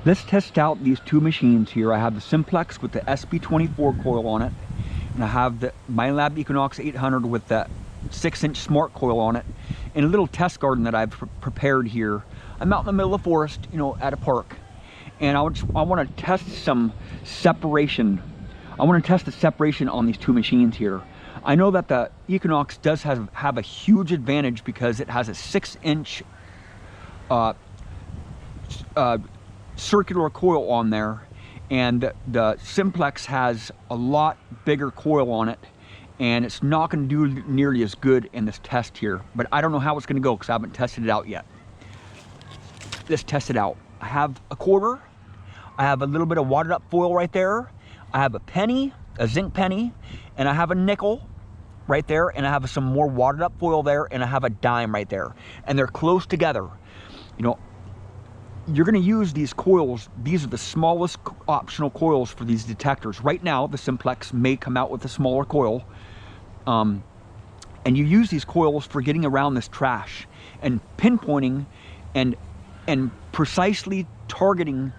Let's test out these two machines here. I have the Simplex with the SP24 coil on it, and I have the Minelab Equinox 800 with the 6-inch smart coil on it, in a little test garden that I've prepared here. I'm out in the middle of the forest, you know, at a park, and I want to test some separation. I want to test the separation on these two machines here. I know that the Equinox does have a huge advantage because it has a 6-inch circular coil on there, and the Simplex has a lot bigger coil on it, and it's not going to do nearly as good in this test here. But I don't know how it's going to go because I haven't tested it out yet. Let's test it out. I have a quarter, I have a little bit of wadded up foil right there, I have a penny, a zinc penny, and I have a nickel right there, and I have some more wadded up foil there, and I have a dime right there, and they're close together. You know, you're going to use these coils. These are the smallest optional coils for these detectors. Right now, the Simplex may come out with a smaller coil. And you use these coils for getting around this trash and pinpointing and precisely targeting,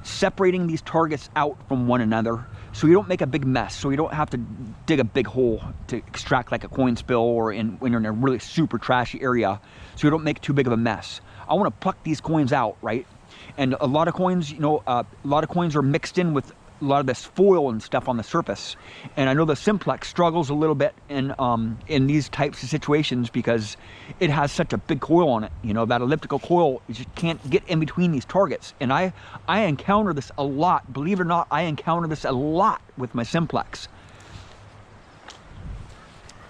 separating these targets out from one another, so you don't make a big mess, so you don't have to dig a big hole to extract like a coin spill, or when you're in a really super trashy area, so you don't make too big of a mess. I want to pluck these coins out, right? And a lot of coins, you know, a lot of coins are mixed in with a lot of this foil and stuff on the surface. And I know the Simplex struggles a little bit in these types of situations because it has such a big coil on it. You know, that elliptical coil, you just can't get in between these targets. And I encounter this a lot. Believe it or not, I encounter this a lot with my Simplex.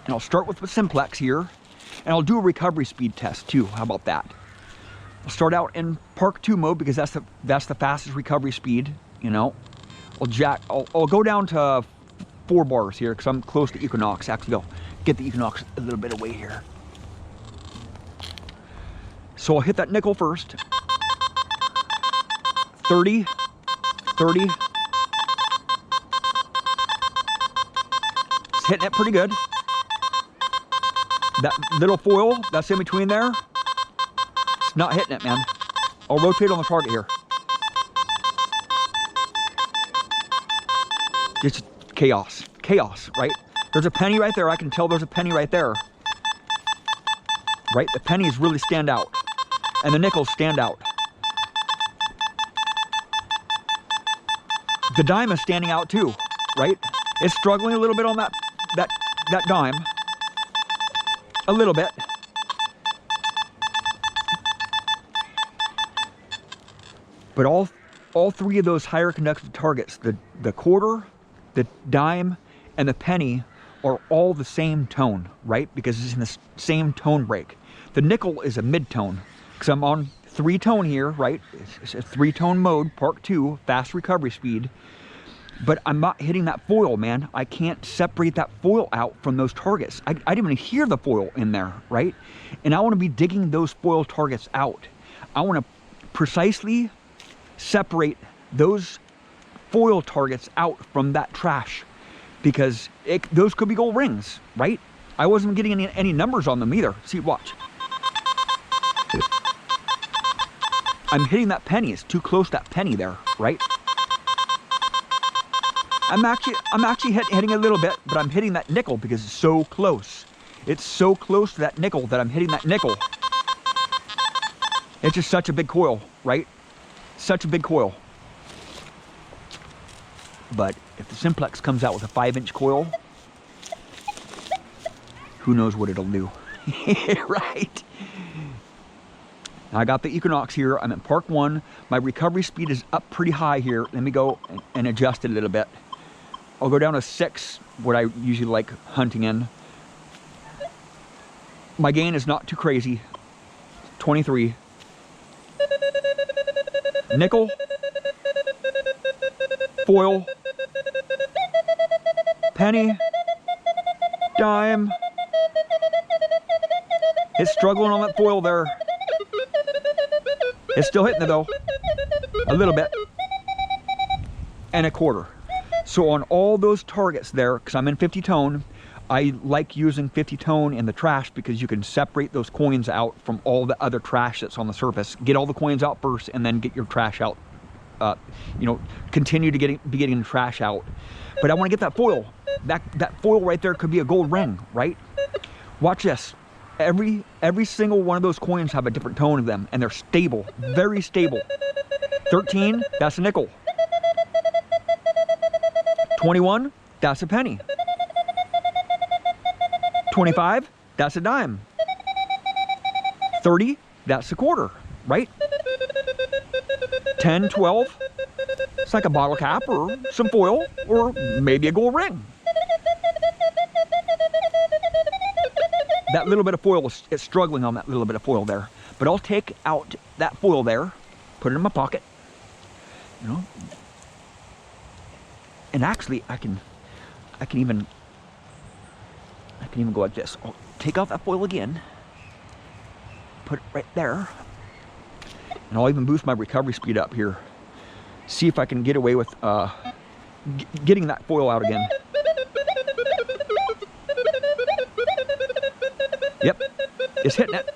And I'll start with the Simplex here, and I'll do a recovery speed test too. How about that? I'll start out in Park 2 mode because that's the fastest recovery speed, you know. I'll go down to 4 bars here because I'm close to Equinox. Actually, I'll get the Equinox a little bit away here. So I'll hit that nickel first. 30, 30. It's hitting it pretty good. That little foil that's in between there, it's not hitting it, man. I'll rotate on the target here. It's chaos, right? There's a penny right there. I can tell there's a penny right there. Right? The pennies really stand out, and the nickels stand out. The dime is standing out too, right? It's struggling a little bit on that dime. A little bit. But all three of those higher conductive targets, the quarter, the dime, and the penny, are all the same tone, right? Because it's in the same tone break. The nickel is a mid-tone, because I'm on 3-tone here, right? It's a 3-tone mode, Park 2, fast recovery speed. But I'm not hitting that foil, man. I can't separate that foil out from those targets. I didn't even hear the foil in there, right? And I want to be digging those foil targets out. I want to precisely separate those foil targets out from that trash, because those could be gold rings, right? I wasn't getting any numbers on them either. See, watch. I'm hitting that penny. It's too close to that penny there, right? I'm actually hitting a little bit, but I'm hitting that nickel because it's so close. It's so close to that nickel that I'm hitting that nickel. It's just such a big coil, right? Such a big coil. But if the Simplex comes out with a 5-inch coil, who knows what it'll do. Right? Now I got the Equinox here. I'm at Park 1. My recovery speed is up pretty high here. Let me go and adjust it a little bit. I'll go down to 6, what I usually like hunting in. My gain is not too crazy. 23. Nickel. Foil. Penny. Dime. It's struggling on that foil there. It's still hitting it though. A little bit. And a quarter. So on all those targets there, because I'm in 50-tone, I like using 50-tone in the trash because you can separate those coins out from all the other trash that's on the surface. Get all the coins out first and then get your trash out you know, continue to be getting the trash out. But I want to get that foil. That foil right there could be a gold ring, right? Watch this. Every single one of those coins have a different tone of them, and they're stable, very stable. 13, that's a nickel. 21, that's a penny. 25, that's a dime. 30, that's a quarter, right? 10, 12, it's like a bottle cap or some foil or maybe a gold ring. That little bit of foil is struggling on that little bit of foil there. But I'll take out that foil there, put it in my pocket, you know. And actually I can even go like this. I'll take out that foil again, put it right there, and I'll even boost my recovery speed up here. See if I can get away with getting that foil out again. Yep, it's hitting it.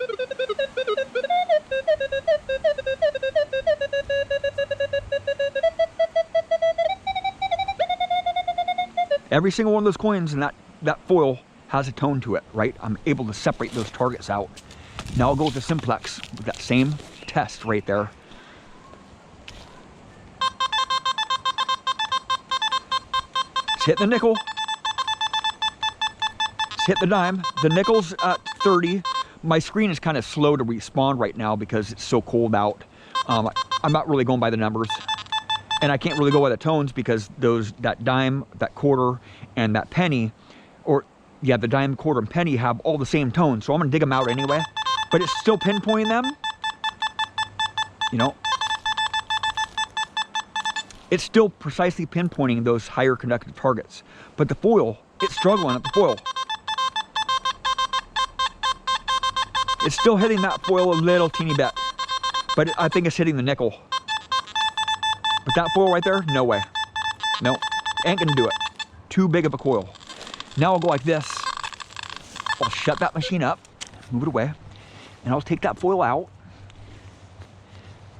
Every single one of those coins in that foil has a tone to it, right? I'm able to separate those targets out. Now I'll go with the Simplex with that same test right there. It's hit the nickel. It's hit the dime. The nickel's at 30. My screen is kind of slow to respawn right now because it's so cold out. I'm not really going by the numbers. And I can't really go by the tones because that dime, that quarter, and that penny, or yeah, the dime, quarter, and penny have all the same tones. So I'm gonna dig them out anyway. But it's still pinpointing them. You know, it's still precisely pinpointing those higher conductive targets. But the foil, it's struggling at the foil. It's still hitting that foil a little teeny bit, but I think it's hitting the nickel. But that foil right there, no way. No, ain't gonna do it. Too big of a coil. Now I'll go like this. I'll shut that machine up, move it away, and I'll take that foil out,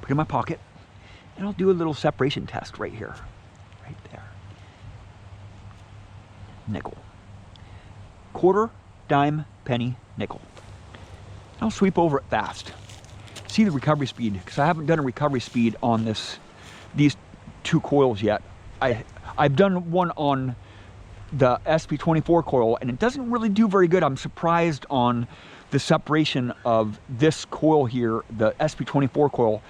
put it in my pocket, and I'll do a little separation test right here. Right there. Nickel. Quarter, dime, penny, nickel. I'll sweep over it fast. See the recovery speed, because I haven't done a recovery speed on these two coils yet. I've done one on the SP24 coil, and it doesn't really do very good. I'm surprised on the separation of this coil here, the SP24 coil.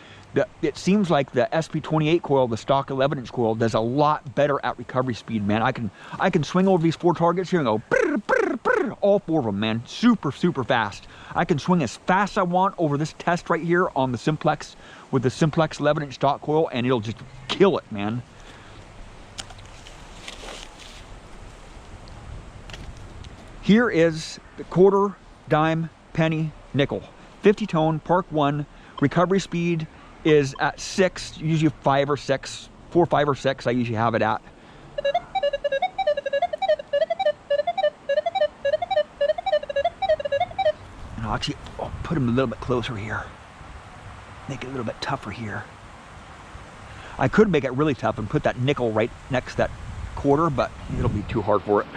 It seems like the SP28 coil, the stock 11-inch coil, does a lot better at recovery speed, man. I can swing over these four targets here and go brr, brr, brr, all four of them, man. Super fast. I can swing as fast as I want over this test right here on the Simplex with the Simplex 11-inch stock coil, and it'll just kill it, man. Here is the quarter, dime, penny, nickel. 50 tone, Park 1, recovery speed is at 6, usually 5 or 6, 4, 5 or 6 I usually have it at. And I'll put them a little bit closer here. Make it a little bit tougher here. I could make it really tough and put that nickel right next to that quarter, but it'll be too hard for it.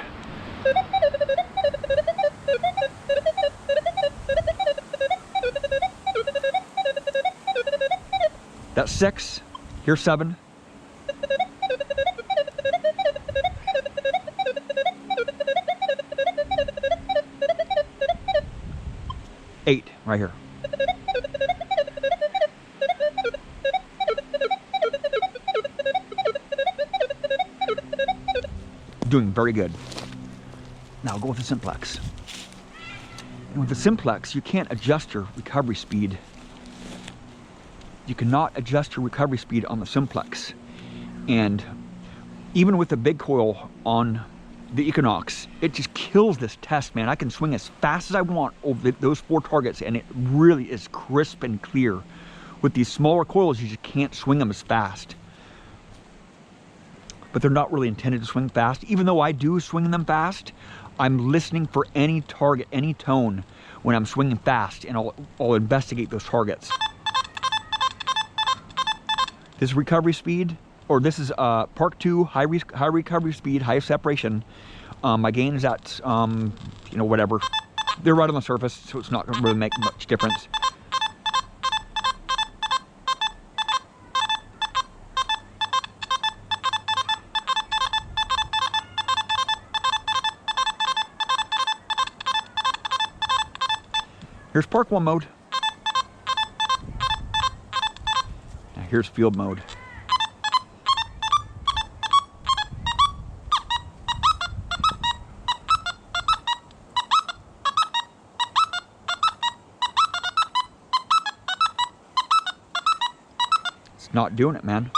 That's 6, here's 7. 8 right here. Doing very good. Now I'll go with the Simplex. And with the Simplex, you can't adjust your recovery speed. You cannot adjust your recovery speed on the Simplex. And even with the big coil on the Equinox, it just kills this test, man. I can swing as fast as I want over those four targets, and it really is crisp and clear. With these smaller coils, you just can't swing them as fast. But they're not really intended to swing fast. Even though I do swing them fast, I'm listening for any target, any tone when I'm swinging fast, and I'll investigate those targets. This recovery speed, or this is Park 2, high recovery speed, high separation. My gain is at, you know, whatever. They're right on the surface, so it's not going to really make much difference. Here's Park 1 mode. Now here's field mode. It's not doing it, man.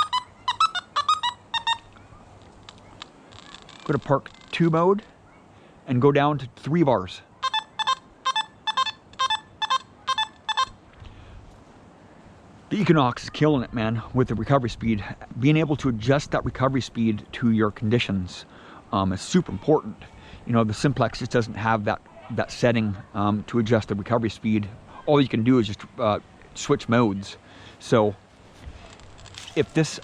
Go to Park 2 mode and go down to 3 bars. The Equinox is killing it, man, with the recovery speed. Being able to adjust that recovery speed to your conditions is super important. You know, the Simplex just doesn't have that setting to adjust the recovery speed. All you can do is just switch modes. So if this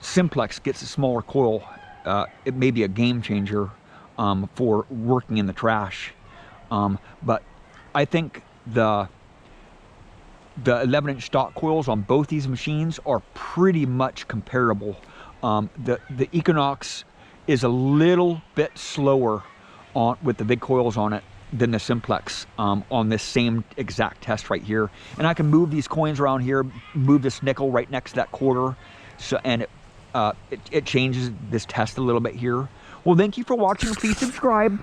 Simplex gets a smaller coil, it may be a game changer for working in the trash. But I think the 11-inch stock coils on both these machines are pretty much comparable. The Equinox is a little bit slower with the big coils on it than the Simplex on this same exact test right here. And I can move these coins around here, move this nickel right next to that quarter, so and it changes this test a little bit here. Well, thank you for watching. Please subscribe.